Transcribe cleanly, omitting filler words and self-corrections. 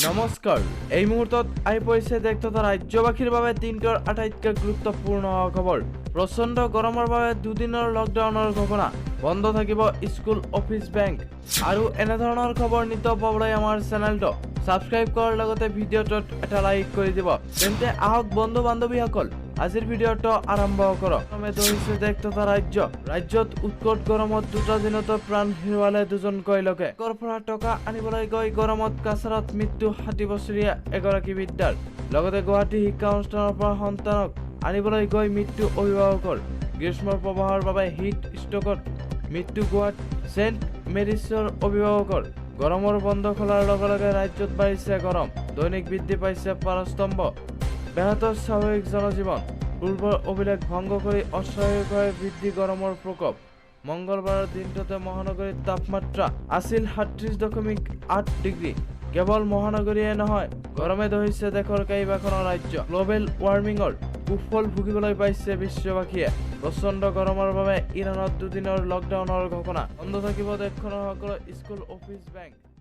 নমস্কাৰ এই মুহূৰ্তত আহি পৰিছে দেশ তথা ৰাজ্যবাসীৰ বাবে দিনটোৰ আটাইতকৈ গুৰুত্বপূৰ্ণ খবৰ প্ৰচণ্ড গৰমৰ বাবে দুদিনৰ লকডাউনৰ ঘোষণা বন্ধ থাকিব স্কুল অফিস বেংক আৰু এনে ধৰণৰ খবৰ নিত পাবলৈ আমাৰ চেনেলটো সাবস্ক্ৰাইব কৰাৰ লগতে ভিডিঅ'টোত এটা লাইক কৰি দিব তেন্তে আহক বন্ধু বান্ধৱীসকল আজিৰ ভিডিঅ'টো আৰম্ভ কৰক প্ৰথমে দহিছে দেশ তথা ৰাজ্যত উৎকট গৰমত দুটা দিনত প্ৰাণ হেৰুৱালে দুজনকৈ লোকে কৰ পৰা টকা আনিবলৈ গৈ গৰমত কাছাৰত মৃত্যু 60 বছৰীয়া এগৰাকী বিদ্যাৰ লগতে গুৱাহাটী শিক্ষা অনুষ্ঠানৰ পৰা সন্তানক আনিবলৈ গৈ মৃত্যু অভিভাৱকৰ গ্ৰীষ্মৰ প্ৰবাহৰ বাবে হিট ষ্ট্ৰোকত মৃত্যু গুৱাহাটী সেন্ট মেৰিছৰ অভিভাৱকৰ গৰমৰ বন্ধ খোলাৰ লগে লগে ৰাজ্যত বাঢ়িছে গৰম দৈনিক বৃদ্ধি পাইছে পাৰস্তম্ভ ব্যাহত স্বাভাৱিক জনজীৱন পূৰ্বৰ অভিলেখ ভংগ কৰি অস্বাভাৱিকভাৱে বৃদ্ধি গৰমৰ প্ৰকোপ মঙ্গলবাৰৰ দিনটোতে মহানগৰীৰ তাপমাত্ৰা আছিল 37.8 ডিগ্ৰী কেৱল মহানগৰীয়ে নহয় গৰমে ধৰিছে দেশৰ কেইবাখন ৰাজ্য গ্লোবেল ৱাৰ্মিঙৰ কুফল ভুগিবলৈ পাইছে বিশ্ববাসীয়ে প্ৰচণ্ড গৰমৰ বাবে ইৰাণত দুদিনৰ লকডাউনৰ ঘোষণা বন্ধ থাকিব দেশখনৰ সকলো স্কুল অফিস বেংক